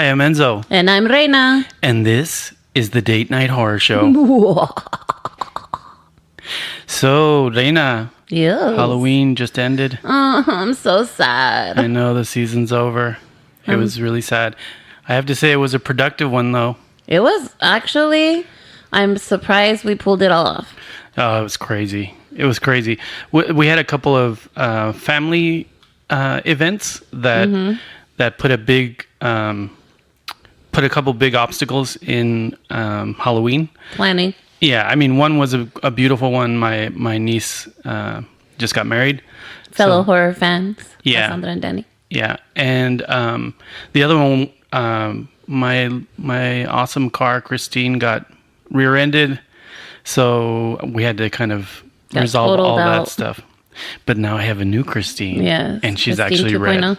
am Enzo. And I'm Reyna. And this is the Date Night Horror Show. So, Reyna, Yes. Halloween just ended. Oh, I'm so sad. I know the season's over. It was really sad. I have to say it was a productive one, though. It was actually, I'm surprised we pulled it all off. Oh, it was crazy. It was crazy. We had a couple of family events that put a couple big obstacles in Halloween Planning. Yeah, I mean, one was a beautiful one. My niece just got married. Fellow horror fans. Yeah. Cassandra and Danny. Yeah, and the other one, my awesome car, Christine, got rear-ended, so we had to kind of resolve all that stuff. But now I have a new Christine. Yes. And she's Christine actually 2.0. red.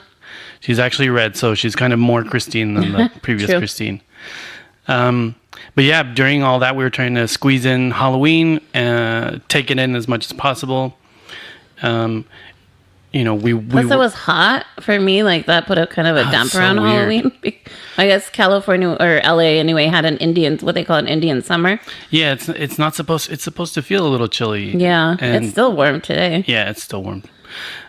She's actually red, so she's kind of more Christine than the previous Christine. But yeah, during all that, we were trying to squeeze in Halloween, take it in as much as possible. Plus, it was hot for me. Like that put a kind of a damper on Halloween. I guess California or LA anyway had what they call an Indian summer. Yeah, it's not supposed. It's supposed to feel a little chilly. Yeah, and it's still warm today. Yeah, it's still warm.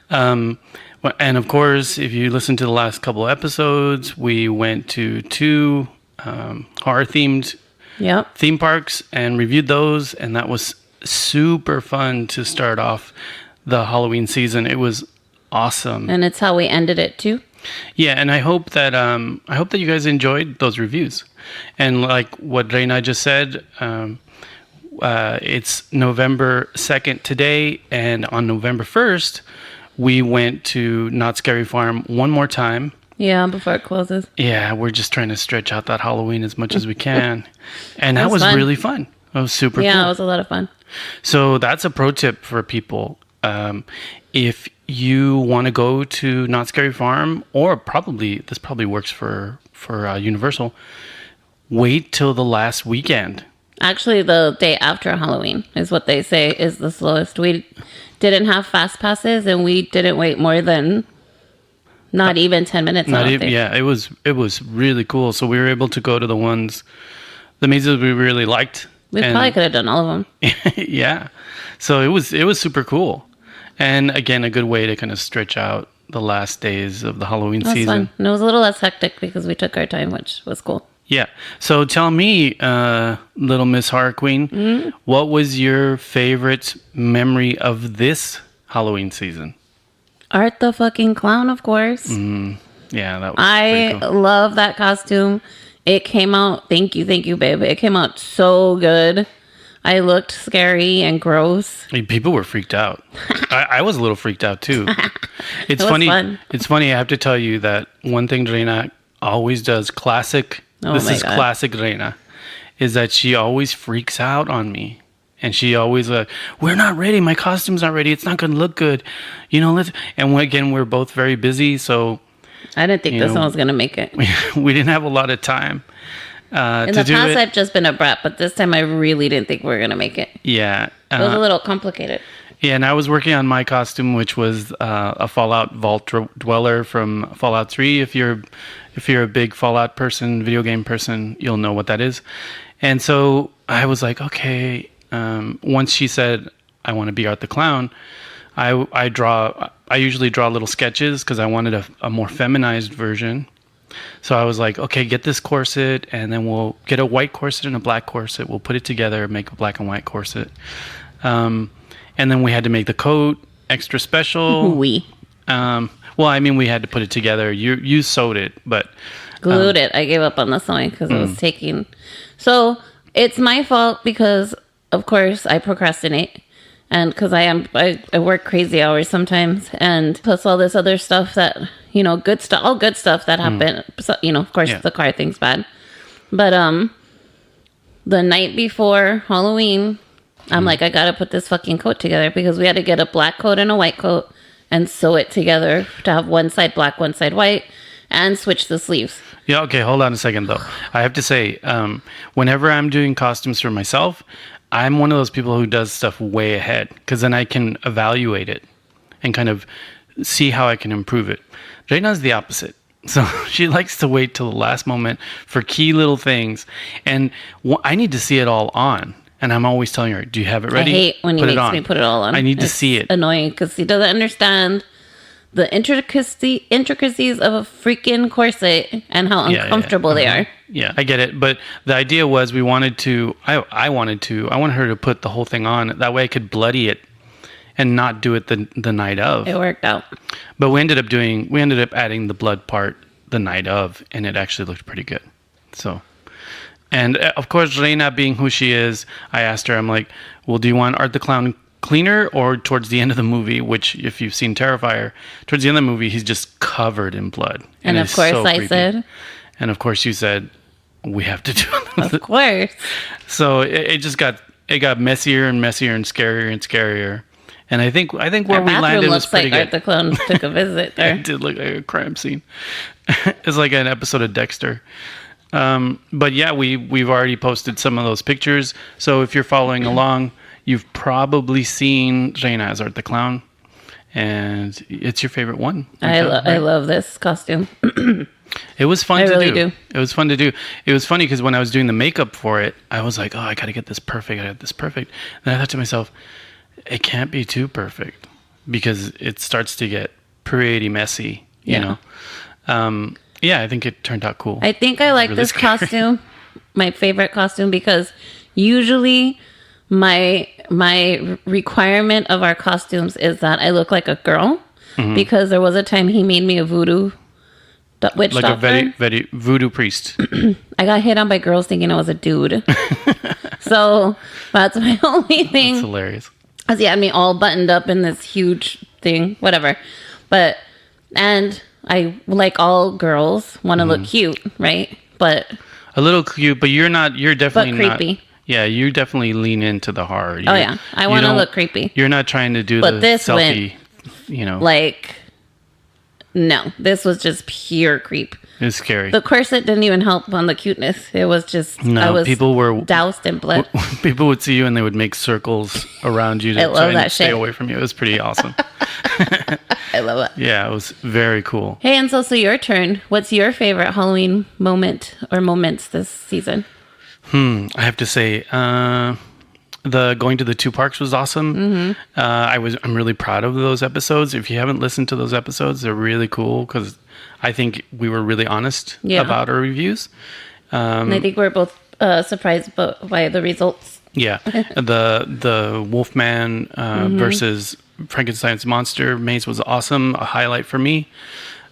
And of course, if you listen to the last couple of episodes, we went to two horror themed theme parks and reviewed those, and that was super fun to start off the Halloween season. It was awesome, and it's how we ended it too. Yeah, and I hope that you guys enjoyed those reviews. And like what Reyna just said, it's November 2nd today, and on November 1st, we went to Not Scary Farm one more time. Yeah, before it closes. Yeah, we're just trying to stretch out that Halloween as much as we can. And that was really fun. It was super cool. Yeah, it was a lot of fun. So that's a pro tip for people. If you want to go to Not Scary Farm, or this probably works for Universal, wait till the last weekend. Actually, the day after Halloween is what they say is the slowest. We didn't have fast passes, and we didn't wait more than not even 10 minutes. Yeah, it was really cool. So we were able to go to the mazes we really liked. We probably could have done all of them. Yeah, so it was super cool, and again, a good way to kind of stretch out the last days of the Halloween season. Fun. And it was a little less hectic because we took our time, which was cool. Yeah. So tell me, little Miss Horror Queen, what was your favorite memory of this Halloween season? Art the fucking Clown, of course. Yeah, that was I cool. love that costume. It came out, thank you, babe. It came out so good. I looked scary and gross. People were freaked out. I was a little freaked out too. It's funny. Fun. It's funny. I have to tell you that one thing Reyna always does, classic Reyna, is that she always freaks out on me. And she always we're not ready. My costume's not ready. It's not going to look good. And again, we're both very busy. So I didn't think this one was going to make it. We didn't have a lot of time In the past, I've just been a brat, but this time I really didn't think we were going to make it. Yeah. It was a little complicated. Yeah, and I was working on my costume, which was a Fallout Vault Dweller from Fallout 3. If you're a big Fallout person, video game person, you'll know what that is. And so I was like, okay. Once she said, I want to be Art the Clown, I usually draw little sketches because I wanted a more feminized version. So I was like, okay, get this corset, and then we'll get a white corset and a black corset. We'll put it together, make a black and white corset. And then we had to make the coat extra special. Well, I mean, we had to put it together. You sewed it, but glued it. I gave up on the sewing because it was taking. So it's my fault because, of course, I procrastinate, and because I work crazy hours sometimes, and plus all this other stuff that good stuff, all good stuff that happened. So, of course, the car thing's bad, but the night before Halloween, I'm like, I gotta put this fucking coat together because we had to get a black coat and a white coat and sew it together to have one side black, one side white, and switch the sleeves. Yeah, okay, hold on a second, though. I have to say, whenever I'm doing costumes for myself, I'm one of those people who does stuff way ahead because then I can evaluate it and kind of see how I can improve it. Reina's the opposite. So she likes to wait till the last moment for key little things. And I need to see it all on. And I'm always telling her, do you have it ready? I hate when he Put it makes on. me put it all on. I need to It's see it. annoying because he doesn't understand the intricacies of a freaking corset and how uncomfortable they are. Yeah, I get it. But the idea was I wanted her to put the whole thing on. That way I could bloody it and not do it the night of. It worked out. But we ended up adding the blood part the night of, and it actually looked pretty good. So, and of course, Reina being who she is, I asked her, I'm like, well, do you want Art the Clown cleaner or towards the end of the movie, which if you've seen Terrifier, towards the end of the movie, he's just covered in blood. And of course I creepy. said. And of course you said, we have to do it. Of course. So it got messier and messier and scarier and scarier. And I think where Our we landed bathroom was looks pretty like good. Art the Clown took a visit there. It did look like a crime scene. It's like an episode of Dexter. But yeah, we've already posted some of those pictures. So if you're following along, you've probably seen Reina as Art the Clown. And it's your favorite one. I love this costume. It was fun to really do. do. It was fun to do. It was funny because when I was doing the makeup for it, I was like, oh, I got to get this perfect. I got this perfect. And I thought to myself, it can't be too perfect because it starts to get pretty messy, you know? Yeah, I think it turned out cool. I think I like Really this scary. costume, my favorite costume, because usually my requirement of our costumes is that I look like a girl. Mm-hmm. Because there was a time he made me a voodoo witch Like doctor. a very, very voodoo priest. I got hit on by girls thinking I was a dude. So that's my only thing. It's hilarious. Because he had me all buttoned up in this huge thing, whatever. And I, like all girls, want to look cute, right? But A little cute, but you're definitely creepy. not. Yeah, you definitely lean into the horror. Oh, yeah. I want to look creepy. You're not trying to do But the this selfie, went, Like, no. This was just pure creep. It's scary. The corset didn't even help on the cuteness. It was just, No, I was people were doused in blood. People would see you and they would make circles around you I to love try and that stay shit. away from you. It was pretty awesome. I love it. Yeah, it was very cool. Hey, and so your turn. What's your favorite Halloween moment or moments this season? I have to say, the going to the two parks was awesome. Mm-hmm. I'm really proud of those episodes. If you haven't listened to those episodes, they're really cool because I think we were really honest about our reviews. And I think we're both surprised by the results. Yeah, the Wolfman versus Frankenstein's monster maze was awesome. A highlight for me,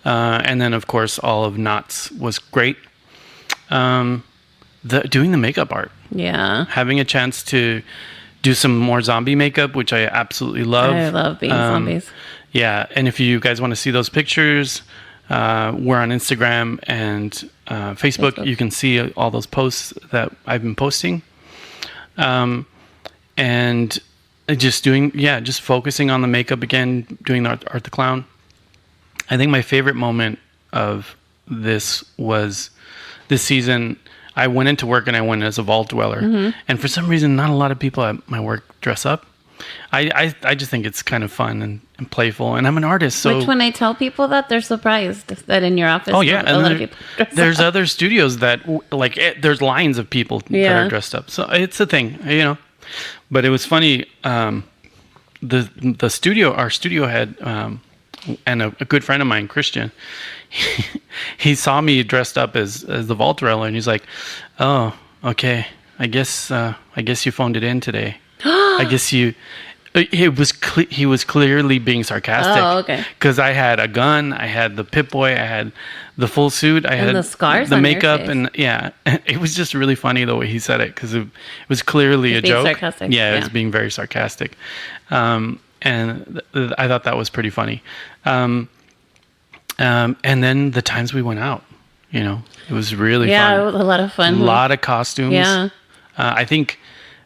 and then of course all of Knott's was great. Doing the makeup art, having a chance to do some more zombie makeup, which I absolutely love. I love being zombies. Yeah, and if you guys want to see those pictures, we're on Instagram and Facebook. You can see all those posts that I've been posting. And just focusing on the makeup again, doing Art the Clown. I think my favorite moment of this was this season. I went into work and I went as a vault dweller. And for some reason, not a lot of people at my work dress up. I just think it's kind of fun and playful. And I'm an artist, so... Which when I tell people that, they're surprised that in your office, Oh, yeah. a lot of people dress there's up. other studios that, there's lines of people that are dressed up. So it's a thing, But it was funny. The studio, our studio head, and a good friend of mine, Christian, he saw me dressed up as the vault dweller, and he's like, "Oh, okay. I guess you phoned it in today. I guess you." He was clearly being sarcastic. Oh, okay. Because I had a gun, I had the Pip-Boy, I had the full suit, I had the scars the on your makeup, face. and it was just really funny the way he said it because it was clearly a being joke. sarcastic, Yeah, it yeah. was being very sarcastic, and I thought that was pretty funny. And then the times we went out, it was really fun. Yeah, it was a lot of fun. A lot of costumes. Yeah. I think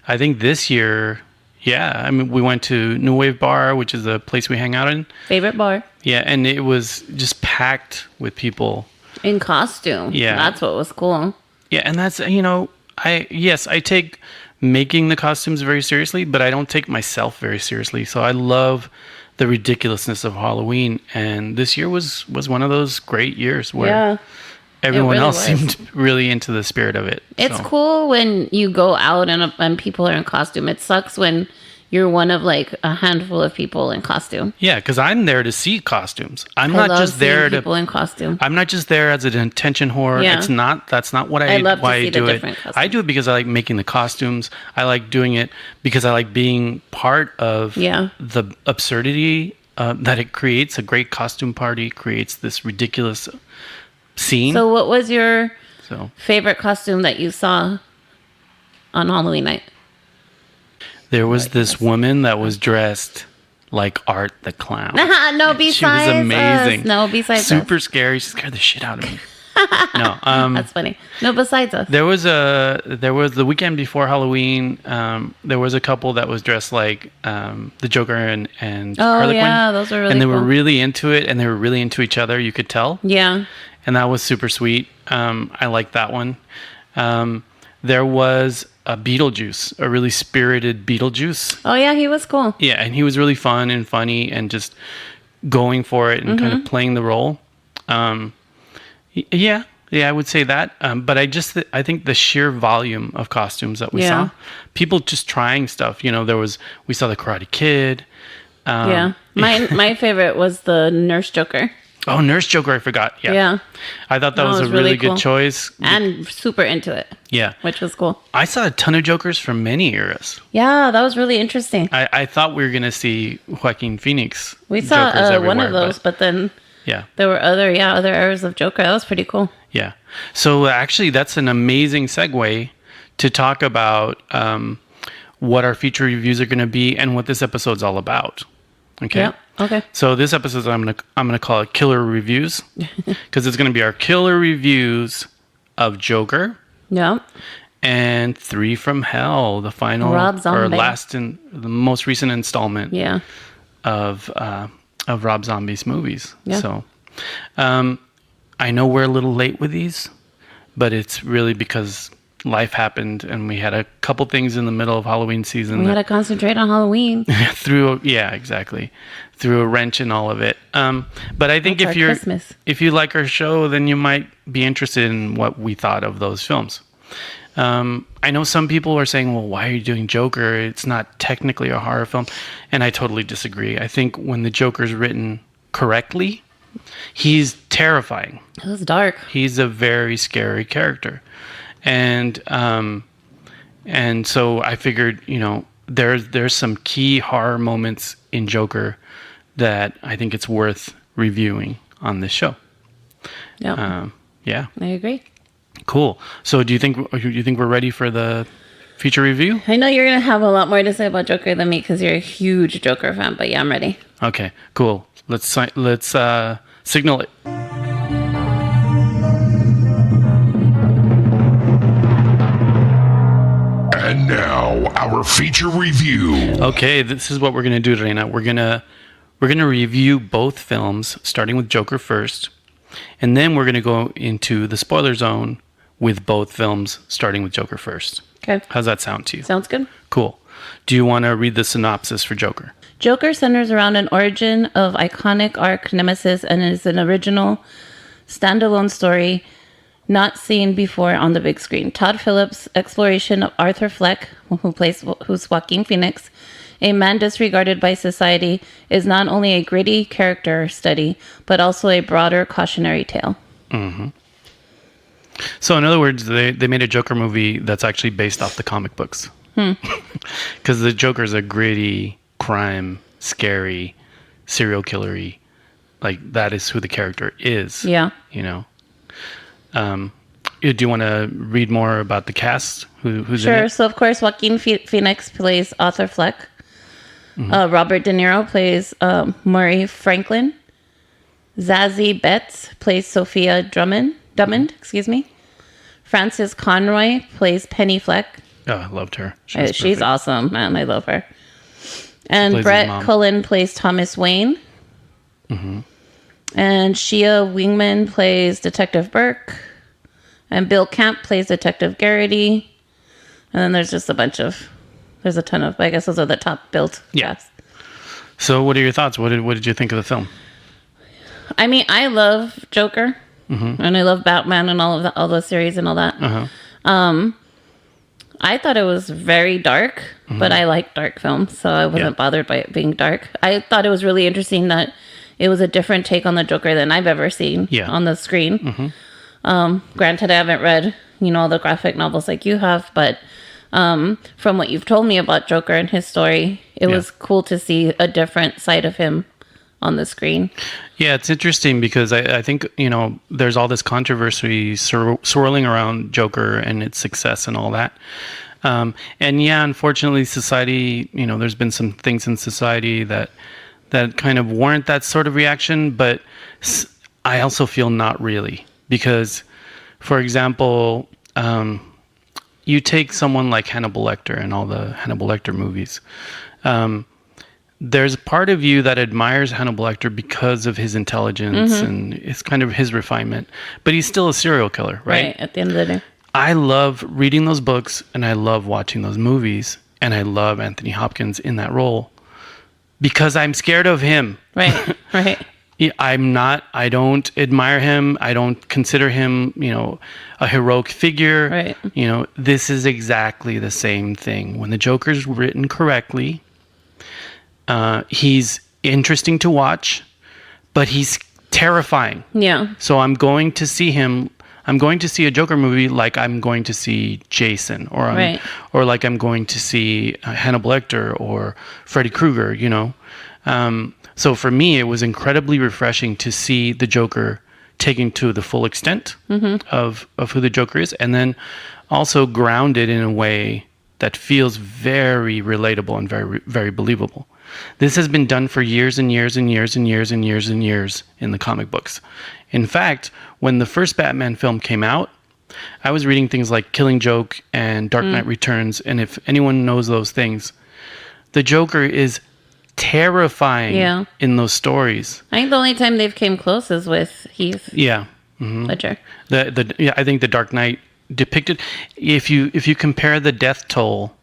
this year, we went to New Wave Bar, which is a place we hang out in. Favorite bar? Yeah, and it was just packed with people. In costume. Yeah. That's what was cool. Yeah, and that's, I take making the costumes very seriously, but I don't take myself very seriously. So I love the ridiculousness of Halloween. And this year was one of those great years where everyone really else was. seemed really into the spirit of it. It's So, cool when you go out and people are in costume. It sucks when you're one of like a handful of people in costume. yeah, because I'm there to see costumes. I'm I not love just there seeing to. people in costume. I'm not just there as an attention whore. Yeah. It's not. That's not what I love to why see I the do it. different costumes. I do it because I like making the costumes. I like doing it because I like being part of the absurdity that it creates. A great costume party creates this ridiculous scene. So what was your So favorite costume that you saw on Halloween night? there was this woman that was dressed like Art the Clown. No, besides She was amazing. us. No, besides Super us. scary. She scared the shit out of me. No, That's funny. No, besides us. there was the weekend before Halloween. There was a couple that was dressed like the Joker and Harley Quinn. yeah, those were really and they cool. were really into it, and they were really into each other. You could tell, Yeah. and that was super sweet. I liked that one. There was a Beetlejuice, a really spirited Beetlejuice. Oh, yeah, he was cool. Yeah, and he was really fun and funny and just going for it and kind of playing the role. Yeah, I would say that. But I think the sheer volume of costumes that we saw, people just trying stuff. You know, we saw the Karate Kid. Yeah. My favorite was the Nurse Joker. Oh, Nurse Joker, I forgot. Yeah. Yeah. I thought that No, was it a was really really good cool. choice. And super into it, Yeah. which was cool. I saw a ton of Jokers from many eras. Yeah, that was really interesting. I thought we were going to see Joaquin Phoenix. We saw Jokers one of everywhere, those, but then Yeah. there were other eras of Joker. That was pretty cool. Yeah. So actually, that's an amazing segue to talk about what our feature reviews are going to be and what this episode's all about. Okay. Yeah. Okay. So this episode, I'm gonna call it Killer Reviews, because it's gonna be our killer reviews of Joker Yeah. and Three from Hell, the final Rob or Zombie. the most recent installment Yeah. of Rob Zombie's movies. Yeah. So, I know we're a little late with these, but it's really because life happened and we had a couple things in the middle of Halloween season We had to concentrate on Halloween. threw a wrench in all of it. But I think That's our Christmas. if you like our show, then you might be interested in what we thought of those films. I know some people are saying, well, why are you doing Joker? It's not technically a horror film. And I totally disagree. I think when the Joker's written correctly, he's terrifying. It was dark. He's a very scary character. And so I figured, there's some key horror moments in Joker that I think it's worth reviewing on this show. Yeah. Yeah, I agree. cool. So do you think we're ready for the feature review? I know you're going to have a lot more to say about Joker than me because you're a huge Joker fan, but yeah, I'm ready. Okay, cool. Let's signal it. And now, our feature review. Okay, this is what we're gonna do, Reyna. We're gonna review both films, starting with Joker first, and then we're gonna go into the spoiler zone with both films, starting with Joker first. Okay. How's that sound to you? Sounds good. Cool. Do you want to read the synopsis for Joker? Joker centers around an origin of iconic arch nemesis and is an original standalone story not seen before on the big screen. Todd Phillips' exploration of Arthur Fleck, who's Joaquin Phoenix, a man disregarded by society, is not only a gritty character study, but also a broader cautionary tale. So, in other words, they made a Joker movie that's actually based off the comic books. Because the Joker's a gritty, crime, scary, serial killer-y. Like, that is who the character is. Yeah. Do you want to read more about the cast? Who's in Sure. it? So, of course, Joaquin Phoenix plays Arthur Fleck. Robert De Niro plays Murray Franklin. Zazie Betts plays Sophia Drummond. Excuse me. Frances Conroy plays Penny Fleck. Oh, I loved her. She's perfect. awesome, man. I love her. And plays his Brett mom. Cullen plays Thomas Wayne. And Shia Wingman plays Detective Burke. And Bill Camp plays Detective Garrity. And then there's just there's a ton of, I guess those are the top built Yeah. cast. So, what are your thoughts? What did you think of the film? I mean, I love Joker, and I love Batman and all the series and all that. I thought it was very dark, but I like dark films, so I wasn't bothered by it being dark. I thought it was really interesting that it was a different take on the Joker than I've ever seen on the screen. Granted, I haven't read, all the graphic novels like you have, but from what you've told me about Joker and his story, it was cool to see a different side of him on the screen. Yeah, it's interesting because I think, there's all this controversy swirling around Joker and its success and all that. And unfortunately, society, there's been some things in society that kind of warrant that sort of reaction, but I also feel not really. Because, for example, you take someone like Hannibal Lecter and all the Hannibal Lecter movies. There's a part of you that admires Hannibal Lecter because of his intelligence and it's kind of his refinement. But he's still a serial killer, right? Right, at the end of the day. I love reading those books and I love watching those movies. And I love Anthony Hopkins in that role because I'm scared of him. Right, right. I don't admire him. I don't consider him, a heroic figure. Right. This is exactly the same thing. When the Joker's written correctly, he's interesting to watch, but he's terrifying. Yeah. So I'm going to see a Joker movie like I'm going to see Jason or like I'm going to see Hannibal Lecter or Freddy Krueger, So for me, it was incredibly refreshing to see the Joker taken to the full extent of who the Joker is, and then also grounded in a way that feels very relatable and very, very believable. This has been done for years and years and years and years and years and years in the comic books. In fact, when the first Batman film came out, I was reading things like Killing Joke and Dark Knight Returns, and if anyone knows those things, the Joker is terrifying in those stories. I think the only time they've came close is with Heath Ledger. I think the Dark Knight depicted, if you compare the death toll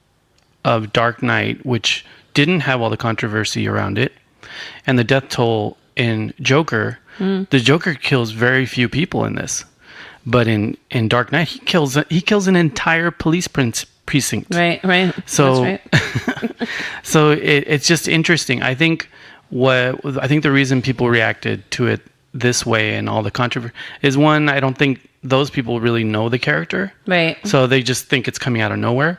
of Dark Knight, which didn't have all the controversy around it, and the death toll in Joker, the Joker kills very few people in this. But in Dark Knight, he kills an entire police precinct. Right. So, That's right. so it's just interesting. I think the reason people reacted to it this way and all the controversy is, one, I don't think those people really know the character. Right. So they just think it's coming out of nowhere.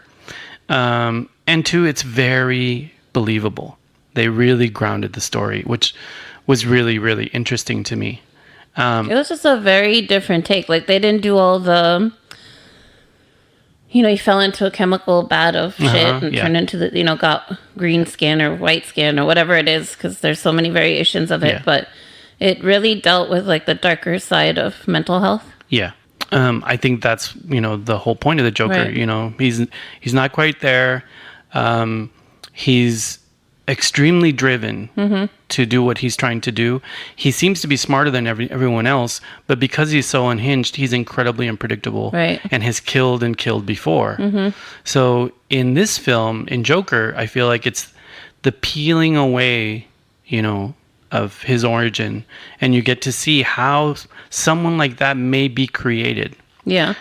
And two, it's very believable. They really grounded the story, which was really, really interesting to me. It was just a very different take. Like, they didn't do all the, he fell into a chemical bath of shit and turned into the, got green skin or white skin or whatever it is, because there's so many variations of it. Yeah. But it really dealt with, like, the darker side of mental health. Yeah. I think that's, the whole point of the Joker. Right. He's not quite there. He's extremely driven to do what he's trying to do. He seems to be smarter than everyone else, but because he's so unhinged, he's incredibly unpredictable, right, and has killed before. So in this film, in Joker, I feel like it's the peeling away, of his origin, and you get to see how someone like that may be created. Yeah.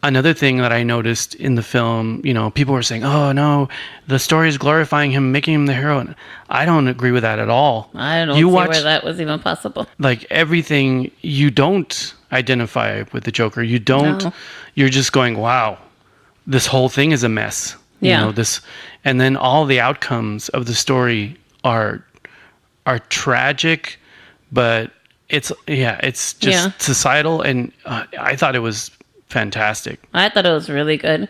Another thing that I noticed in the film, people were saying, "Oh no, the story is glorifying him, making him the hero." And I don't agree with that at all. I don't see where that was even possible. Like, everything, you don't identify with the Joker. You don't. No. You're just going, "Wow, this whole thing is a mess." Yeah. And then all the outcomes of the story are tragic, but it's just societal, and I thought it was fantastic. I thought it was really good.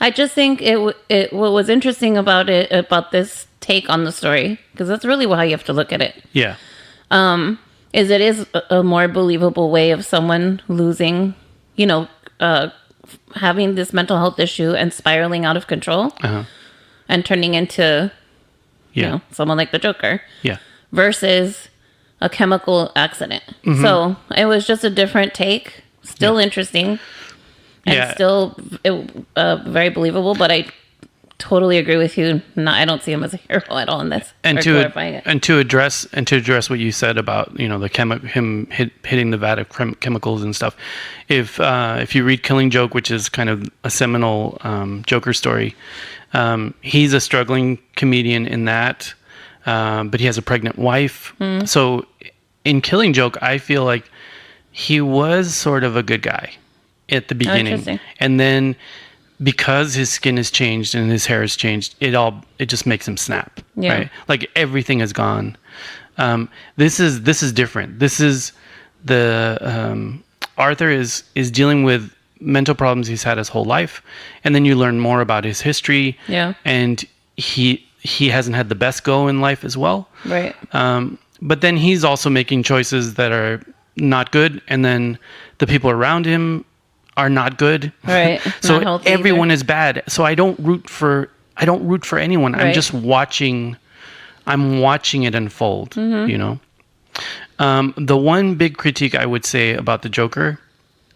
I just think what was interesting about this take on the story, because that's really how you have to look at it. Yeah. Is it is a more believable way of someone losing, having this mental health issue and spiraling out of control, and turning into, someone like the Joker. Yeah. Versus a chemical accident. So it was just a different take. Still interesting. And still very believable, but I totally agree with you. No, I don't see him as a hero at all in this. And or glorifying it. to address what you said about him hitting the vat of chemicals and stuff. If you read Killing Joke, which is kind of a seminal Joker story, he's a struggling comedian in that, but he has a pregnant wife. So in Killing Joke, I feel like he was sort of a good guy at the beginning, and then because his skin has changed and his hair has changed, it just makes him snap. Yeah. Right? Like everything is gone. This is different. This is the Arthur is dealing with mental problems he's had his whole life, and then you learn more about his history. Yeah. And he hasn't had the best go in life as well. Right. But then he's also making choices that are not good, and then the people around him are not good. Right. So not everyone is bad. So I don't root for anyone. Right. I'm just watching. I'm watching it unfold. The one big critique I would say about the Joker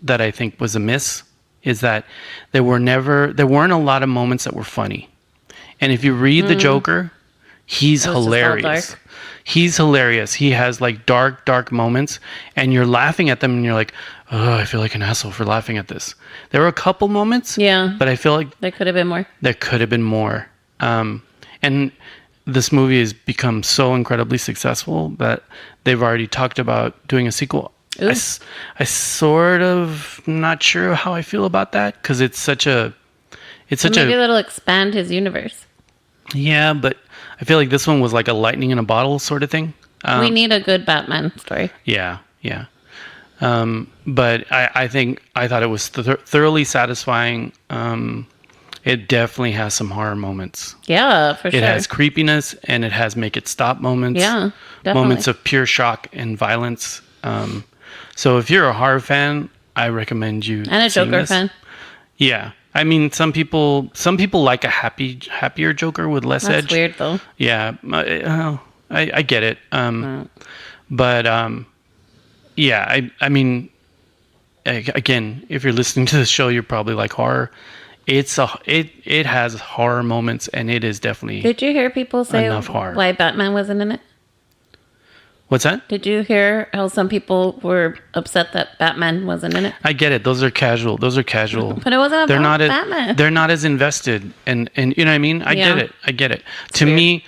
that I think was a miss is that there weren't a lot of moments that were funny. And if you read the Joker, he's hilarious. He's hilarious. He has like dark moments, and you're laughing at them, and you're like, "Oh, I feel like an asshole for laughing at this." There were a couple moments, but I feel like there could have been more. There could have been more. And this movie has become so incredibly successful that they've already talked about doing a sequel. I sort of not sure how I feel about that, because Maybe that'll expand his universe. Yeah, but I feel like this one was like a lightning in a bottle sort of thing. We need a good Batman story. Yeah. But I thought it was thoroughly satisfying. It definitely has some horror moments. Yeah, for sure. It has creepiness, and it has make it stop moments. Yeah, definitely. Moments of pure shock and violence. So if you're a horror fan, I recommend you. And a Joker fan. Yeah. I mean, some people like a happier Joker with less edge. That's weird, though. Yeah, I get it. But yeah, I mean, again, if you're listening to the show, you're probably like horror. It has horror moments, and it is definitely. Did you hear people say enough horror. Why Batman wasn't in it? What's that? Did you hear how some people were upset that Batman wasn't in it? I get it. Those are casual. But it wasn't about Batman. They're not as invested, and you know what I mean. I get it. To me,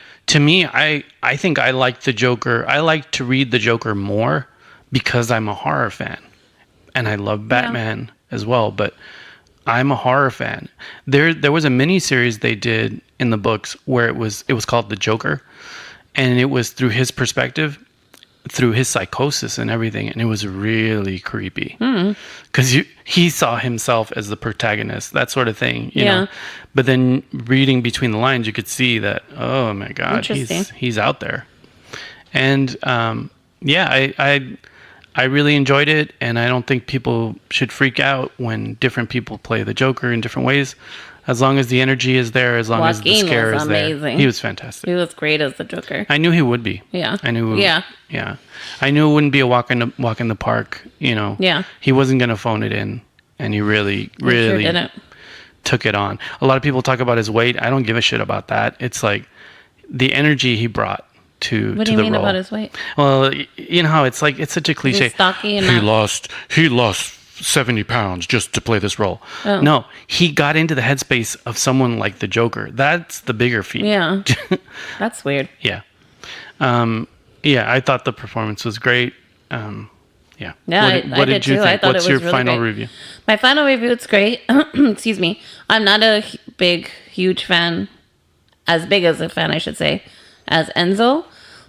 I think I like the Joker. I like to read the Joker more because I'm a horror fan, and I love Batman as well. But I'm a horror fan. There was a mini series they did in the books where it was called The Joker, and it was through his perspective, through his psychosis and everything, and it was really creepy because he saw himself as the protagonist, that sort of thing, you know. But then reading between the lines, you could see that, oh my god, he's out there. And I really enjoyed it, and I don't think people should freak out when different people play the Joker in different ways. As long as the energy is there, as long as the scare is there. He was fantastic. He was great as the Joker. I knew he would be. Yeah. I knew. Yeah. I knew it wouldn't be a walk in the park. You know. Yeah. He wasn't gonna phone it in, and he really sure took it on. A lot of people talk about his weight. I don't give a shit about that. It's like the energy he brought to the role. What do you mean about his weight? Well, you know how it's like, it's such a cliche. He's stocky and he lost 70 pounds just to play this role. Oh. No, he got into the headspace of someone like the Joker. That's the bigger feat. Yeah. That's weird. Yeah. I thought the performance was great. Yeah. What did you think? What's your final review? My final review, it's great. Excuse me. I'm not a huge fan, as big as a fan, I should say, as Enzo.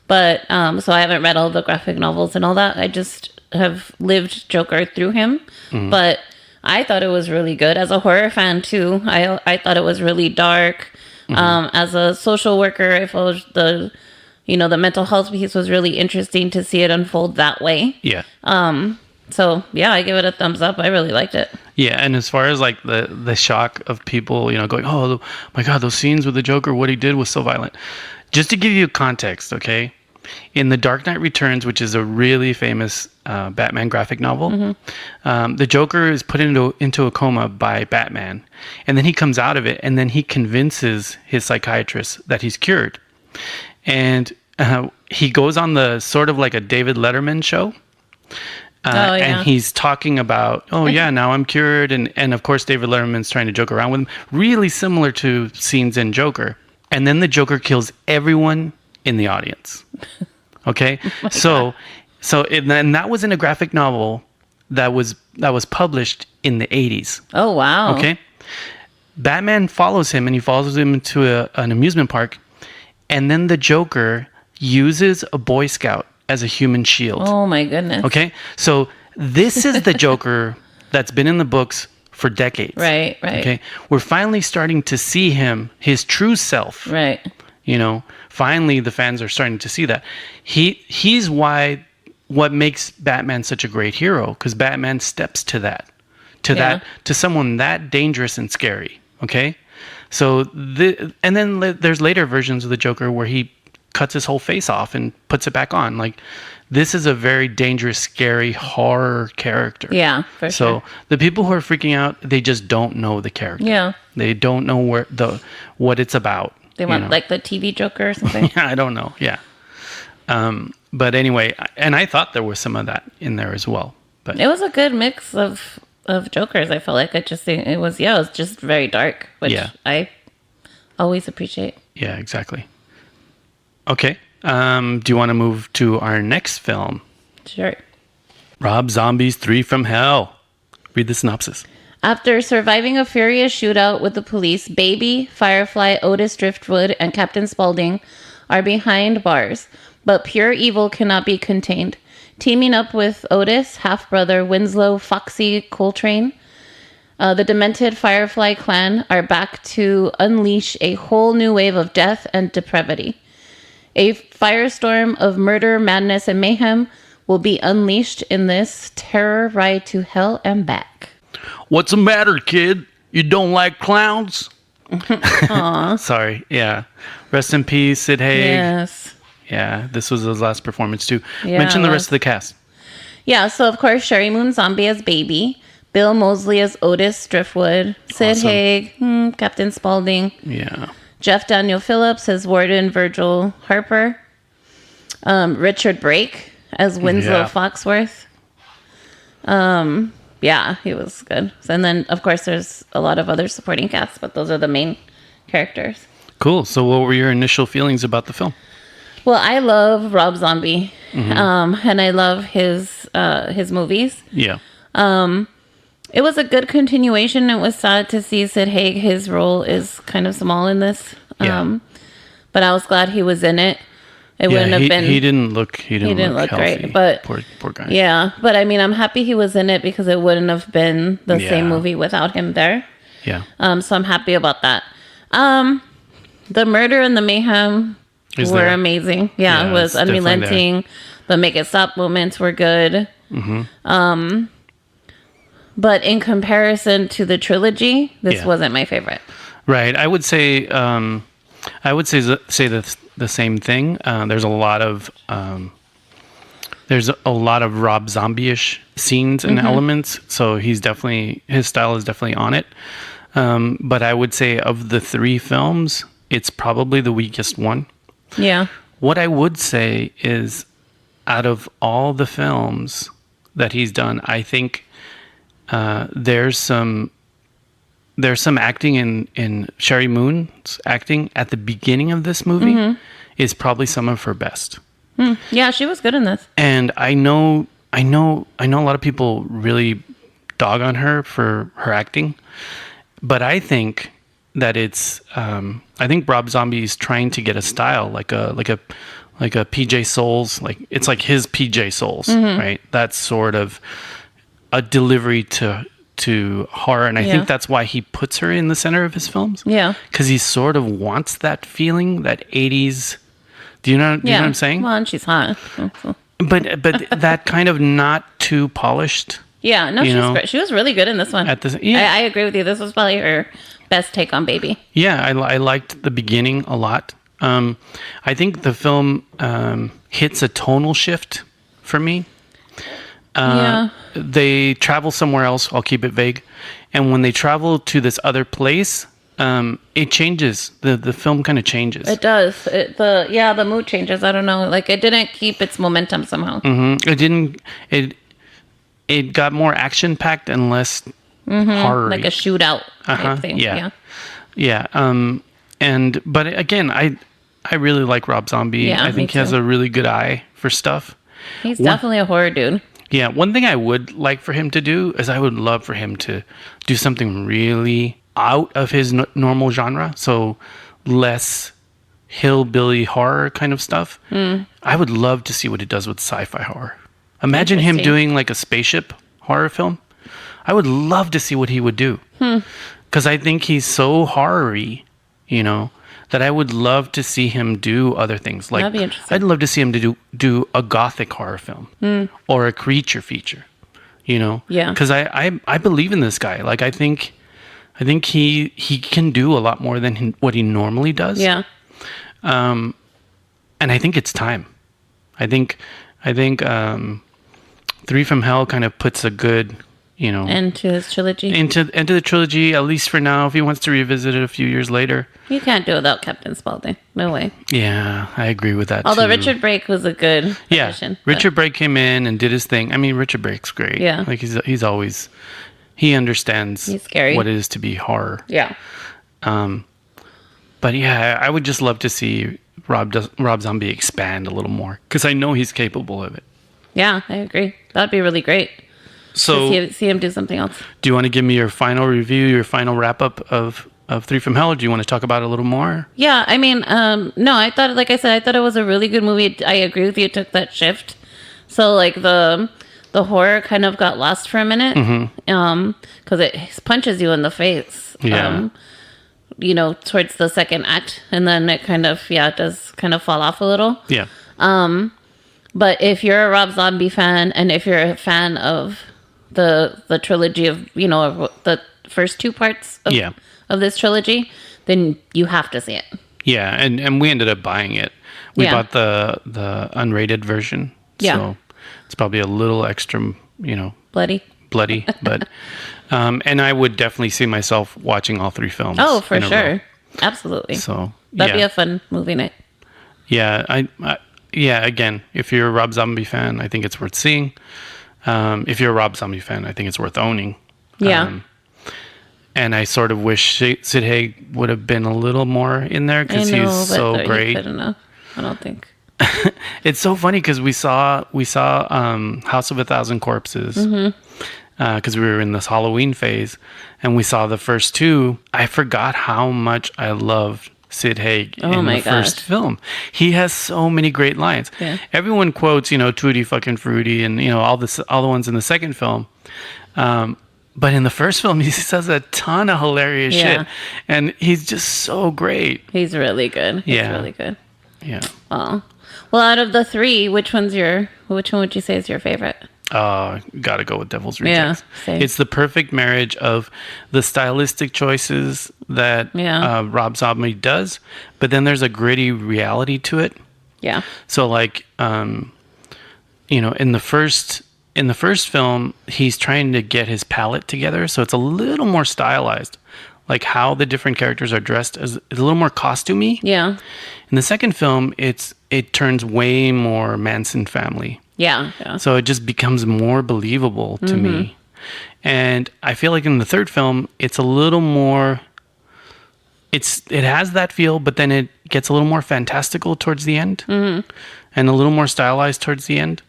But, so I haven't read all the graphic novels and all that. I just have lived Joker through him. Mm-hmm. But I thought it was really good. As a horror fan, too, I thought it was really dark. Mm-hmm. As a social worker, I felt the mental health piece was really interesting to see it unfold that way. Yeah. So, yeah, I give it a thumbs up. I really liked it. Yeah, and as far as, like, the shock of people, going, oh, my God, those scenes with the Joker, what he did was so violent. Just to give you context, okay? in The Dark Knight Returns, which is a really famous Batman graphic novel, the Joker is put into a coma by Batman, and then he comes out of it, and then he convinces his psychiatrist that he's cured, and he goes on the sort of like a David Letterman show. And he's talking about, now I'm cured. And of course, David Letterman's trying to joke around with him. Really similar to scenes in Joker. And then the Joker kills everyone in the audience. Okay? And that was in a graphic novel that was published in the 80s. Oh, wow. Okay? Batman follows him, and he follows him into an amusement park. And then the Joker uses a Boy Scout as a human shield. Oh my goodness. Okay? So this is the Joker that's been in the books for decades. Right. Okay? We're finally starting to see him, his true self. Right. Finally the fans are starting to see that. He's what makes Batman such a great hero, because Batman steps to that. To someone that dangerous and scary. Okay? So and then there's later versions of the Joker where he cuts his whole face off and puts it back on. Like, this is a very dangerous, scary horror character. Yeah, for sure. So the people who are freaking out, they just don't know the character. Yeah. They don't know what it's about. They want like the TV Joker or something. Yeah, I don't know. Yeah. But anyway, and I thought there was some of that in there as well. But it was a good mix of Jokers. I felt like it was just very dark, which I always appreciate. Yeah, exactly. Okay. Do you want to move to our next film? Sure. Rob Zombie's 3 from Hell. Read the synopsis. After surviving a furious shootout with the police, Baby, Firefly, Otis Driftwood, and Captain Spaulding are behind bars, but pure evil cannot be contained. Teaming up with Otis, half-brother Winslow Foxy Coltrane, the demented Firefly clan are back to unleash a whole new wave of death and depravity. A firestorm of murder, madness, and mayhem will be unleashed in this terror ride to hell and back. What's the matter, kid? You don't like clowns? Sorry. Yeah. Rest in peace, Sid Haig. Yes. Yeah. This was his last performance, too. Yeah, Mention the rest of the cast. Yeah. So, of course, Sherry Moon Zombie as Baby. Bill Moseley as Otis Driftwood. Sid Haig. Captain Spaulding. Yeah. Jeff Daniel Phillips as Warden Virgil Harper. Richard Brake as Winslow Foxworth. Yeah, he was good. And then, of course, there's a lot of other supporting casts, but those are the main characters. Cool. So what were your initial feelings about the film? Well, I love Rob Zombie, and I love his movies. Yeah. It was a good continuation. It was sad to see Sid Haig. His role is kind of small in this. But I was glad he was in it. It wouldn't have been. He didn't look healthy. Great, but poor guy. Yeah, but I mean, I'm happy he was in it because it wouldn't have been the same movie without him there. Yeah. So I'm happy about that. The murder and the mayhem were amazing. Yeah, it was unrelenting. The make it stop moments were good. But in comparison to the trilogy, this wasn't my favorite. Right. I would say the same thing. There's a lot of Rob Zombie-ish scenes and elements. So his style is definitely on it. But I would say of the 3 films, it's probably the weakest one. Yeah. What I would say is, out of all the films that he's done, I think there's some acting in Sherry Moon's acting at the beginning of this movie is probably some of her best. Yeah, she was good in this. And I know a lot of people really dog on her for her acting, but I think that I think Rob Zombie is trying to get a style like a PJ Souls, like it's like his PJ Souls, right? That's sort of a delivery to horror, and I think that's why he puts her in the center of his films. Yeah, because he sort of wants that feeling, that 80s. Do you know what I'm saying? Well, and she's hot. But that kind of not too polished. Yeah, no, she was great. She was really good in this one. I agree with you. This was probably her best take on Baby. Yeah, I liked the beginning a lot. I think the film hits a tonal shift for me. They travel somewhere else. I'll keep it vague. And when they travel to this other place, it changes. The film kind of changes. It does. The mood changes. I don't know. Like, it didn't keep its momentum somehow. It didn't. It got more action packed and less horror. Like a shootout type thing. Yeah. But again, I really like Rob Zombie. Yeah, I think he has a really good eye for stuff. He's definitely a horror dude. Yeah, one thing I would like for him to do is I would love for him to do something really out of his normal genre. So less hillbilly horror kind of stuff. I would love to see what he does with sci-fi horror. Imagine him doing like a spaceship horror film. I would love to see what he would do. Because I think he's so horror-y, that I would love to see him do other things. Like, that'd be interesting. I'd love to see him to do a gothic horror film or a creature feature, Yeah. Because I believe in this guy. Like, I think he can do a lot more than what he normally does. Yeah. And I think it's time. I think Three from Hell kind of puts a good, into his trilogy. Into the trilogy, at least for now. If he wants to revisit it a few years later, you can't do it without Captain Spaulding. No way. Yeah, I agree with that. Although too. Richard Brake was a good addition. Richard Brake came in and did his thing. I mean, Richard Brake's great. Yeah, like he's always he understands he's scary. What it is to be horror. Yeah. But yeah, I would just love to see Rob Zombie expand a little more because I know he's capable of it. Yeah, I agree. That'd be really great. So see him do something else. Do you want to give me your final review, your final wrap up of Three from Hell? Or do you want to talk about it a little more? Yeah, I mean, no, I thought, like I said, I thought it was a really good movie. I agree with you. It took that shift. So like the horror kind of got lost for a minute. Because it punches you in the face. Yeah. Towards the second act, and then it kind of it does kind of fall off a little. Yeah. But if you're a Rob Zombie fan, and if you're a fan of the trilogy of the first two parts of this trilogy, then you have to see it. Yeah, and we ended up buying it. We bought the unrated version. Yeah. So it's probably a little extra, Bloody, but and I would definitely see myself watching all three films. Oh, for sure. Absolutely. So that'd be a fun movie night. Yeah, again, if you're a Rob Zombie fan, I think it's worth seeing. If you're a Rob Zombie fan, I think it's worth owning. Yeah. And I sort of wish Sid Haig would have been a little more in there because he's so great. I don't know. I don't think. It's so funny because we saw House of a Thousand Corpses because we were in this Halloween phase, and we saw the first two. I forgot how much I loved Sid Haig in the first film. He has so many great lines. Yeah. Everyone quotes, Tutti fucking fruity, and all the ones in the second film. But in the first film, he says a ton of hilarious shit, and he's just so great. He's really good. He's really good. Yeah. Oh, well, out of the three, which one would you say is your favorite? Gotta go with Devil's Rejects. Yeah, same. It's the perfect marriage of the stylistic choices that Rob Zombie does, but then there's a gritty reality to it. Yeah. So like, in the first film, he's trying to get his palette together, so it's a little more stylized, like how the different characters are dressed is a little more costumey. Yeah. In the second film, it turns way more Manson family. Yeah. So it just becomes more believable to me. And I feel like in the third film, it's a little more, it has that feel, but then it gets a little more fantastical towards the end and a little more stylized towards the end.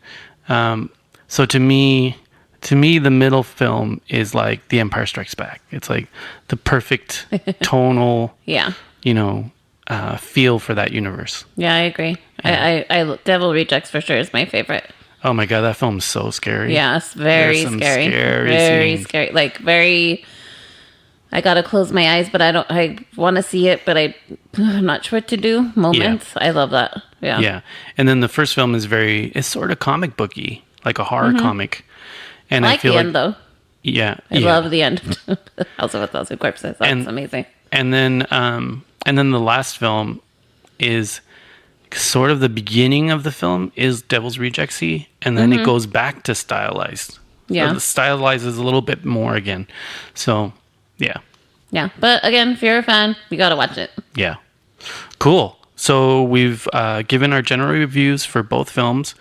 So to me, the middle film is like The Empire Strikes Back. It's like the perfect tonal, feel for that universe. Yeah, I agree. Yeah. I Devil Rejects for sure is my favorite. Oh my god, that film's so scary. Yeah, it's very scary. Very scenes. Scary. Like very. I gotta close my eyes, but I want to see it, but I'm not sure what to do. Moments. I love that. Yeah. Yeah, and then the first film is it's sort of comic booky, like a horror comic. And I like the end though. Yeah, I love the end. House of a Thousand Corpses. That's amazing. And then the last film is sort of the beginning of the film is Devil's Rejects-y, and then it goes back to stylized. Yeah. So the stylized is a little bit more again. So, yeah. Yeah. But again, if you're a fan, you got to watch it. Yeah. Cool. So we've given our general reviews for both films.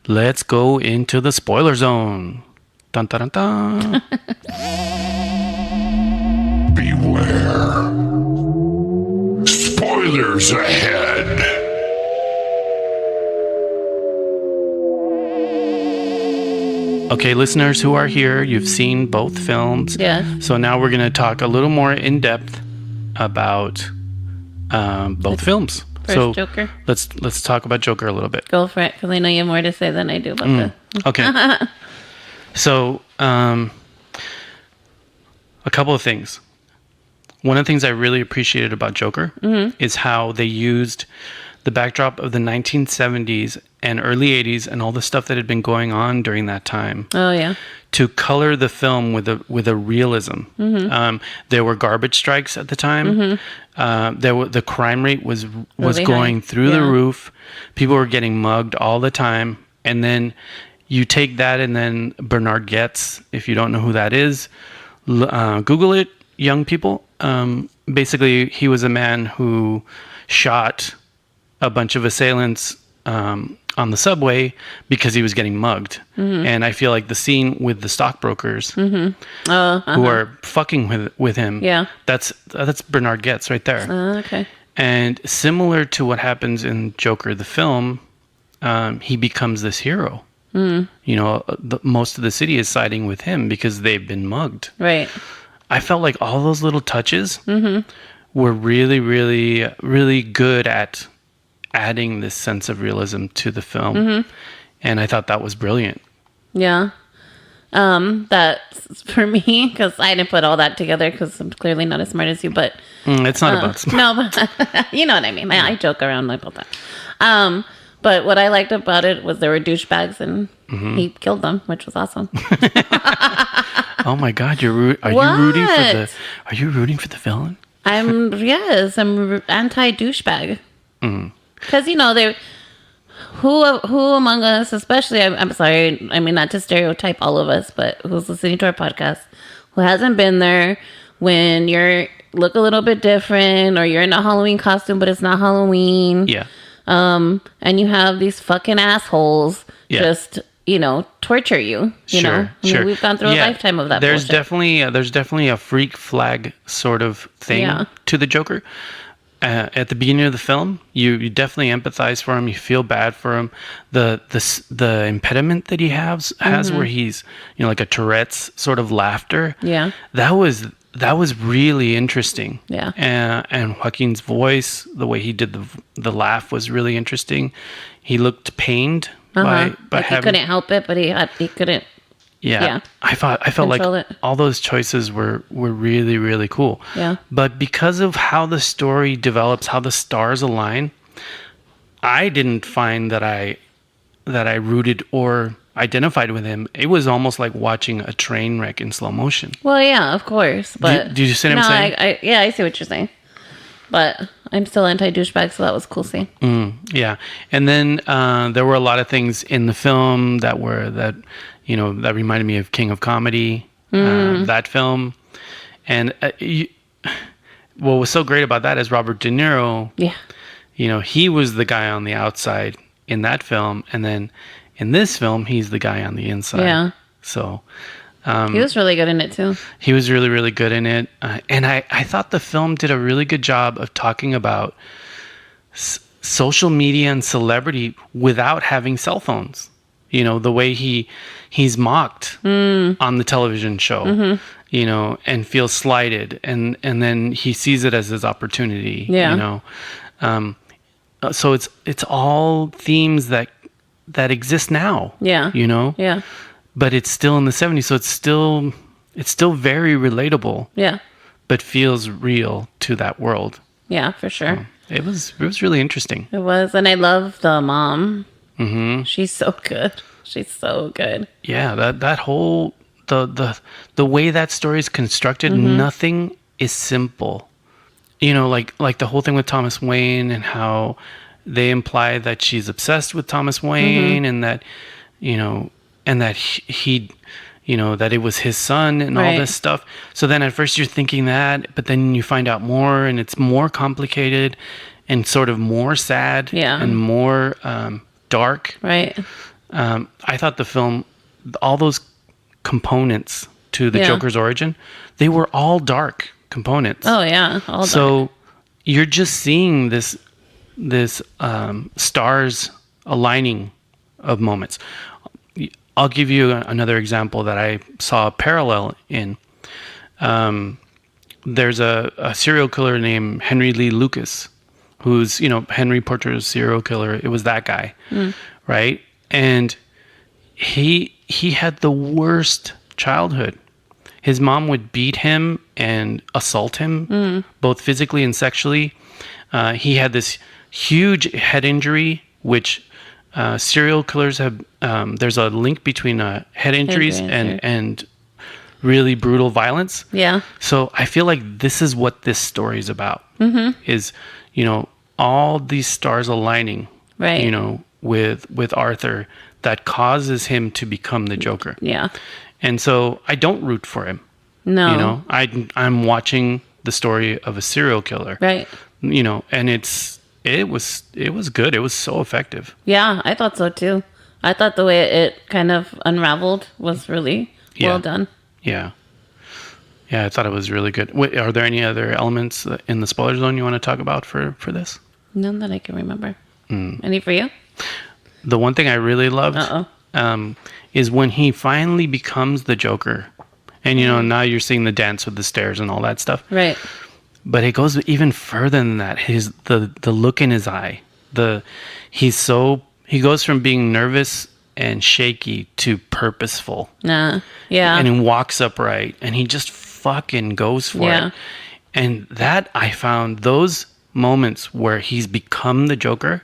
Let's go into the spoiler zone. Dun, dun, dun, dun. Beware. Spoilers ahead. Okay, listeners who are here, you've seen both films. Yes. So now we're going to talk a little more in depth about both films. First, Joker. Let's talk about Joker a little bit. Go for it, because I know you have more to say than I do about this. Okay. So, a couple of things. One of the things I really appreciated about Joker is how they used the backdrop of the 1970s and early 80s and all the stuff that had been going on during that time Oh, yeah. to color the film with a realism. There were garbage strikes at the time. The crime rate was Really going high. through the Yeah. roof. People were getting mugged all the time. And then you take that, and then Bernard Goetz, if you don't know who that is, Google it, young people. Basically, he was a man who shot a bunch of assailants on the subway because he was getting mugged. And I feel like the scene with the stockbrokers who are fucking with him, Yeah. that's Bernard Goetz right there. Okay. And similar to what happens in Joker the film, he becomes this hero. You know, most of the city is siding with him because they've been mugged. Right. I felt like all those little touches were really, really, really good at adding this sense of realism to the film. And I thought that was brilliant. Yeah. That's for me, because I didn't put all that together because I'm clearly not as smart as you, but It's not about no, but you know what I mean. I joke around about that. But what I liked about it was there were douchebags and he killed them, which was awesome. Oh my God, are you rooting for the villain? I'm anti douchebag. Because you know who among us, especially I'm sorry, I mean not to stereotype all of us, but who's listening to our podcast, who hasn't been there when you're look a little bit different or you're in a Halloween costume but it's not Halloween. Yeah. And you have these fucking assholes Yeah. just, you know, torture you. You know, I mean, we've gone through a lifetime of that. There's bullshit. definitely a freak flag sort of thing Yeah. to the Joker. At the beginning of the film, you definitely empathize for him. You feel bad for him. The impediment that he has where he's, you know, like a Tourette's sort of laughter. Yeah. That was really interesting. Yeah. And Joaquin's voice, the way he did the laugh was really interesting. He looked pained by like having, he couldn't help it, but he couldn't. Yeah. I felt like Control it. all those choices were really, really cool. Yeah. But because of how the story develops, how the stars align, I didn't find that I rooted or identified with him. It was almost like watching a train wreck in slow motion. Well, yeah, of course, but do you see what I'm saying? I see what you're saying, but I'm still anti-douchebag, so that was cool seeing. Yeah. And then there were a lot of things in the film that reminded me of King of Comedy, that film. And what was so great about that is Robert De Niro, Yeah. you know, he was the guy on the outside in that film. And then in this film, he's the guy on the inside. Yeah. So He was really good in it too. he was really, really good in it. And I thought the film did a really good job of talking about social media and celebrity without having cell phones. You know, the way he's mocked on the television show, you know, and feels slighted. And then he sees it as his opportunity, Yeah. you know. So it's all themes that exist now. Yeah. You know? Yeah. But it's still in the 70s, so it's still very relatable, Yeah. but feels real to that world. Yeah, for sure. It was really interesting. It was, and I love the mom. Mm-hmm. She's so good. She's so good. Yeah, that whole the way that story is constructed, nothing is simple. like the whole thing with Thomas Wayne and how they imply that she's obsessed with Thomas Wayne and that, and that he that it was his son and all Right. this stuff. So then at first you're thinking that, but then you find out more and it's more complicated and sort of more sad Yeah. and more dark. Right. I thought the film, all those components to the Yeah. Joker's origin, they were all dark components. Oh yeah. All dark. So you're just seeing this stars aligning of moments. I'll give you another example that I saw a parallel in. There's a serial killer named Henry Lee Lucas, who's, Henry Porter's serial killer. It was that guy, right? And he had the worst childhood. His mom would beat him and assault him, both physically and sexually. He had this huge head injury, which serial killers have. There's a link between head injuries and really brutal violence. Yeah. So I feel like this is what this story is about. Is all these stars aligning. Right. With Arthur that causes him to become the Joker. Yeah. And so I don't root for him. No. I'm watching the story of a serial killer. Right. And it was good. It was so effective. Yeah, I thought so too. I thought the way it kind of unraveled was really well done. Yeah. Yeah, I thought it was really good. Wait, are there any other elements in the spoiler zone you want to talk about for this? None that I can remember. Any for you? The one thing I really loved is when he finally becomes the Joker. And, now you're seeing the dance with the stairs and all that stuff. Right. But it goes even further than that. The look in his eye. He goes from being nervous and shaky to purposeful. Yeah. And he walks upright and he just fucking goes for it. And that I found those moments where he's become the Joker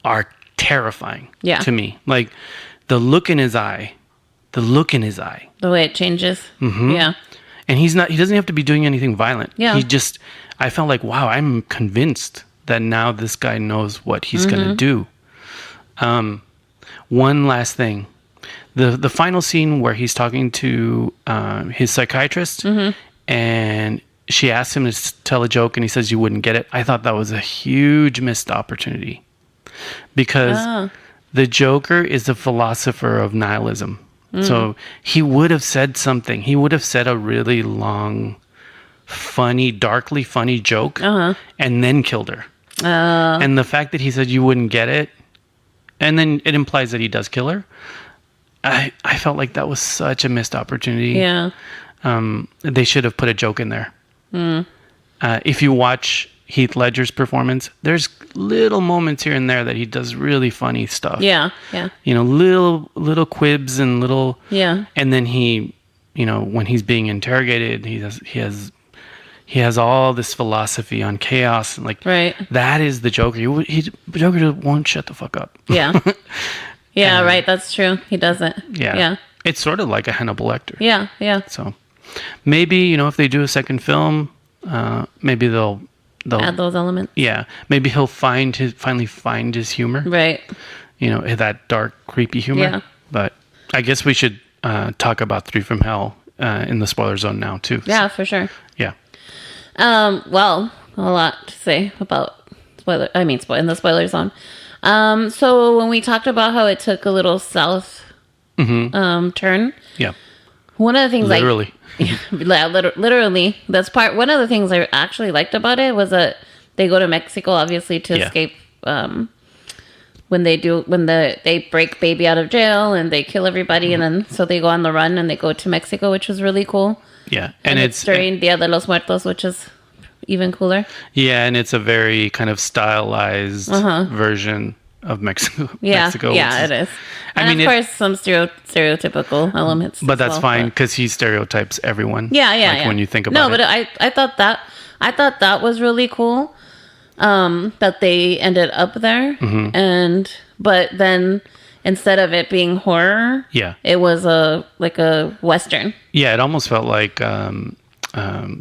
are terrifying to me. Like the look in his eye. The way it changes. Yeah. And he doesn't have to be doing anything violent. Yeah. I felt like, wow, I'm convinced that now this guy knows what he's going to do. One last thing. The final scene where he's talking to his psychiatrist and she asks him to tell a joke and he says you wouldn't get it. I thought that was a huge missed opportunity because the Joker is the philosopher of nihilism. So he would have said something. He would have said a really long, funny, darkly funny joke and then killed her. And the fact that he said you wouldn't get it, and then it implies that he does kill her. I felt like that was such a missed opportunity. Yeah. They should have put a joke in there. If you watch Heath Ledger's performance, there's little moments here and there that he does really funny stuff. Yeah. Yeah. Little quibs and little. Yeah. And then he, when he's being interrogated, he has all this philosophy on chaos and like. Right. That is the Joker. Joker won't shut the fuck up. Yeah. Yeah. Right. That's true. He doesn't. Yeah. Yeah. It's sort of like a Hannibal Lecter. Yeah. Yeah. So maybe, if they do a second film, maybe they'll add those elements. Yeah. Maybe he'll finally find his humor. Right. That dark, creepy humor. Yeah. But I guess we should talk about Three from Hell in the spoiler zone now too. Yeah, for sure. Yeah. Well, a lot to say about in the spoiler zone. So when we talked about how it took a little south turn. Yeah. One of the things Literally. literally, that's part. One of the things I actually liked about it was that they go to Mexico, obviously, to escape. When they break baby out of jail and they kill everybody, and then so they go on the run and they go to Mexico, which was really cool. Yeah, and it's during Dia de los Muertos, which is even cooler. Yeah, and it's a very kind of stylized version of Mexico. Yeah, Mexico, yeah, it is. And of course, some stereotypical elements. But that's fine because he stereotypes everyone. Yeah. When you think about it. No, but I thought that was really cool. That they ended up there, but then instead of it being horror, it was a Western. Yeah, it almost felt like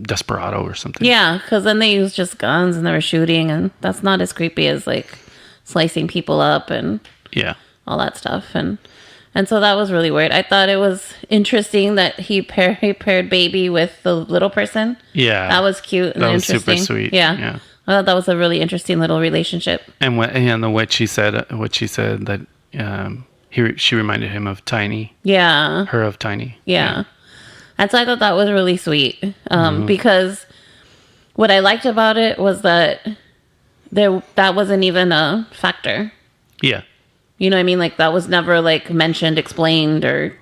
desperado or something. Yeah, because then they used just guns and they were shooting, and that's not as creepy as like slicing people up and Yeah. all that stuff. And so that was really weird. I thought it was interesting that he paired baby with the little person. Yeah. That was cute and That was interesting. super sweet. Yeah. Yeah. I thought that was a really interesting little relationship. And what she said that she reminded him of Tiny, Yeah. her of Tiny. Yeah. And so I thought that was really sweet. Because what I liked about it was that that wasn't even a factor. Yeah. You know what I mean? Like that was never like mentioned, explained, or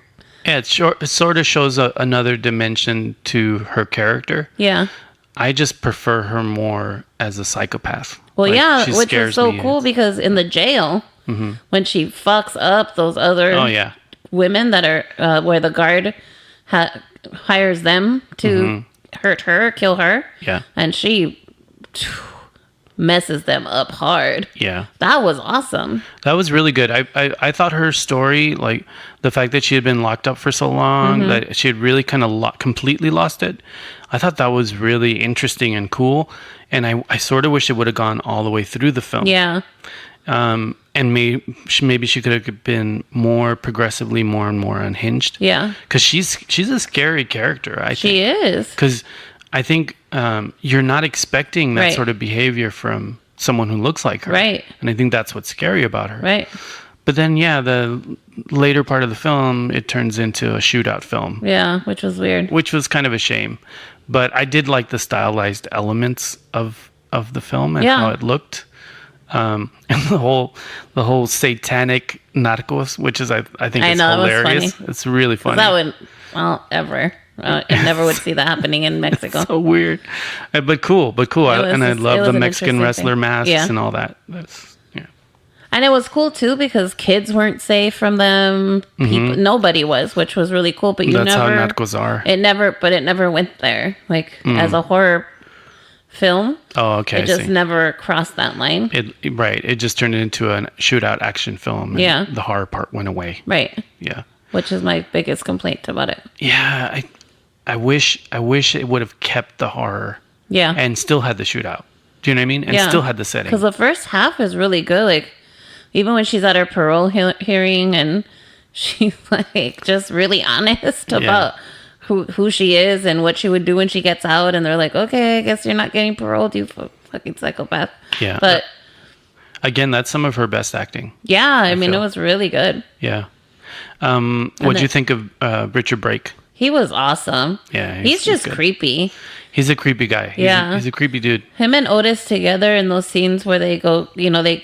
Yeah, it sort of shows another dimension to her character. yeah. I just prefer her more as a psychopath. Well, Like, yeah, she which is scares so me. cool because in the jail, when she fucks up those other Oh yeah, women that are where the guard hires them to hurt her, kill her, yeah, and she messes them up hard. yeah. That was awesome. That was really good. I thought her story, like the fact that she had been locked up for so long, that she had really kind of completely lost it. I thought that was really interesting and cool. And I sort of wish it would have gone all the way through the film. Yeah. And maybe she could have been more progressively more and more unhinged. Yeah. Because she's a scary character, I think. She is. Because I think you're not expecting that Right. sort of behavior from someone who looks like her. Right. And I think that's what's scary about her. Right. But then, yeah, the later part of the film, it turns into a shootout film, Yeah, which was weird. which was kind of a shame. But I did like the stylized elements of the film and Yeah. how it looked. And the whole satanic narcos, which is I think I is know, it was hilarious. funny. It's really funny. That would, well, ever. I never would see that happening in Mexico. So weird, but cool. was And I just- it love was the an Mexican interesting wrestler thing. masks Yeah. and all that. That's yeah. And it was cool too because kids weren't safe from them. People, nobody was, which was really cool. But you That's never, how narcos are. it never went there. Like as a horror film, Oh, okay. it I just see. never crossed that line. Right. It just turned into a shootout action film. And Yeah. The horror part went away. Right, Yeah. which is my biggest complaint about it. Yeah. I wish it would have kept the horror Yeah, and still had the shootout. Do you know what I mean? And still had the setting. because the first half is really good. Like even when she's at her parole hearing and she's like just really honest about who she is and what she would do when she gets out, and they're like, okay, I guess you're not getting paroled, you fucking psychopath. Yeah. But Again, that's some of her best acting. yeah, I mean, feel. it was really good. Yeah. What'd you think of Richard Brake? He was awesome. Yeah, he's just good. creepy. He's a creepy guy. He's a creepy dude. Him and Otis together in those scenes where they go, you know, they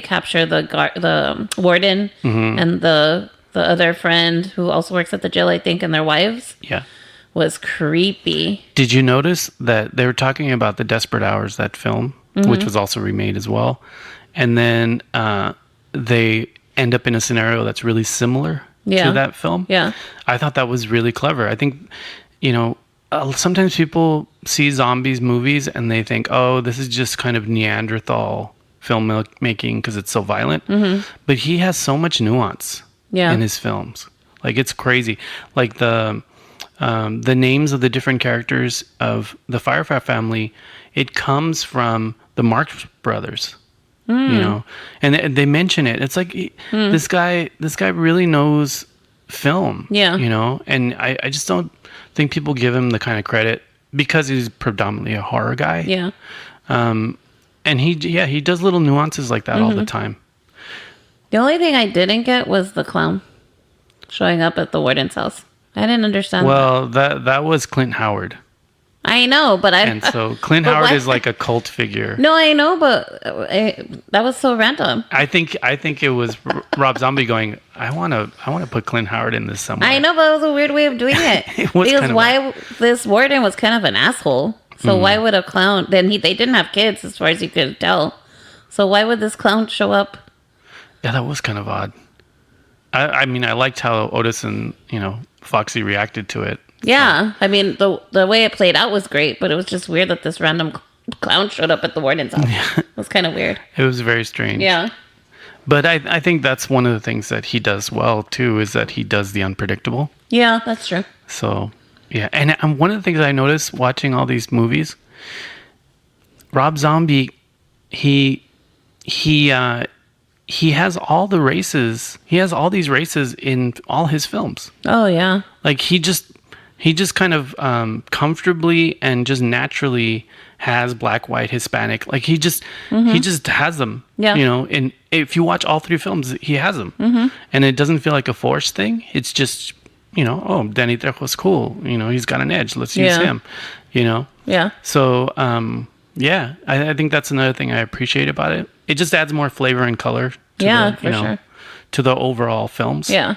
capture the warden and the other friend who also works at the jail, I think, and their wives. Yeah. Was creepy. Did you notice that they were talking about the Desperate Hours, that film, which was also remade as well, and then they end up in a scenario that's really similar to that film? Yeah. I thought that was really clever. I think, you know, sometimes people see zombies movies and they think, oh, this is just kind of Neanderthal filmmaking because it's so violent. But he has so much nuance in his films. Like, it's crazy. Like the names of the different characters of the Firefly family, it comes from the Marx Brothers. You know, and they mention it. It's like this guy really knows film. Yeah. You know, and I just don't think people give him the kind of credit because he's predominantly a horror guy. Yeah. And he does little nuances like that all the time. The only thing I didn't get was the clown showing up at the warden's house. I didn't understand. Well, that was Clint Howard. I know, but And so Clint but Howard why- is like a cult figure. No, I know, but that was so random. I think it was Rob Zombie going, I want to put Clint Howard in this somewhere. I know, but it was a weird way of doing it. It was because kind of why this warden was kind of an asshole. So why would a clown? Then they didn't have kids, as far as you could tell. So why would this clown show up? Yeah, that was kind of odd. I mean, I liked how Otis and Foxy reacted to it. Yeah, I mean the way it played out was great, but it was just weird that this random clown showed up at the warden's house. It was kind of weird. It was very strange. Yeah. But I think that's one of the things that he does well too, is that he does the unpredictable. Yeah, that's true. So Yeah, and one of the things I noticed watching all these movies, Rob Zombie, he has all the races. He has all these races in all his films. Oh yeah. Like he just kind of comfortably and just naturally has black, white, Hispanic. Like he just has them. Yeah. You know, and if you watch all 3 films, he has them, and it doesn't feel like a forced thing. It's just, you know, oh, Danny Trejo's cool. You know, he's got an edge. Let's use him. You know. Yeah. So yeah, I think that's another thing I appreciate about it. It just adds more flavor and color. To For sure. To the overall films. Yeah.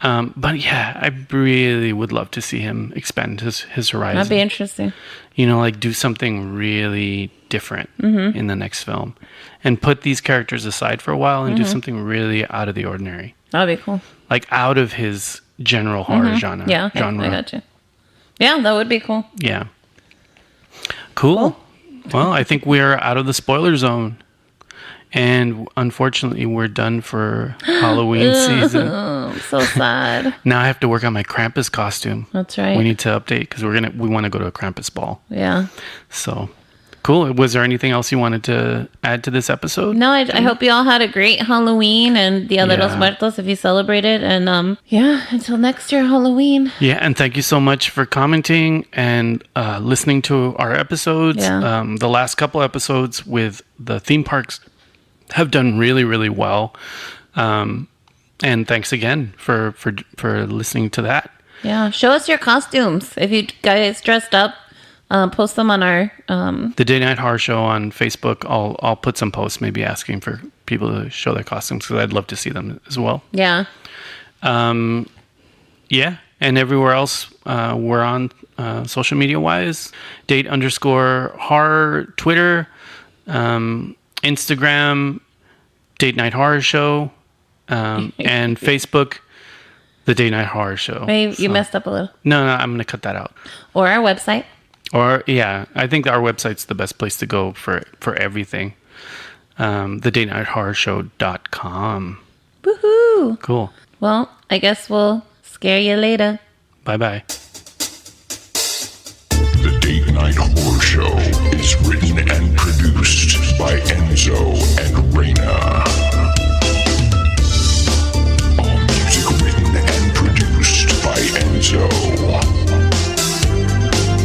But yeah, I really would love to see him expand his horizon. That'd be interesting. You know, like do something really different in the next film, and put these characters aside for a while and do something really out of the ordinary. That'd be cool. Like out of his general horror genre. Yeah. genre. I got you. Yeah, that would be cool. Yeah. Cool. Well, I think we're out of the spoiler zone. And unfortunately, we're done for Halloween season. Oh, so sad. Now I have to work on my Krampus costume. That's right. We need to update because we want to go to a Krampus ball. Yeah. So cool. Was there anything else you wanted to add to this episode? No, I hope you all had a great Halloween and Dia de los Muertos if you celebrated. And yeah, until next year, Halloween. Yeah, and thank you so much for commenting and listening to our episodes. Yeah. The last couple episodes with the theme parks have done really, really well. And thanks again for listening to that. Yeah. Show us your costumes. If you guys dressed up, post them on our The Day Night Horror Show on Facebook. I'll put some posts maybe asking for people to show their costumes because I'd love to see them as well. Yeah. Yeah. And everywhere else, we're on social media wise. Date_horror, Twitter, Instagram, Date Night Horror Show, and Facebook, The Date Night Horror Show. Maybe you messed up a little. No, I'm going to cut that out. Or our website. Or, yeah, I think our website's the best place to go for everything. TheDateNightHorrorShow.com. Woohoo! Cool. Well, I guess we'll scare you later. Bye-bye. The Date Night Horror Show is written and produced by Enzo and Reyna. All music written and produced by Enzo.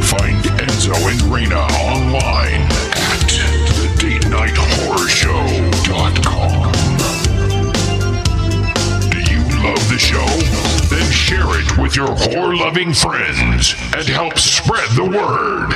Find Enzo and Reyna online at thedatenightHorrorshow.com. Do you love the show? Then share it with your horror-loving friends and help spread the word.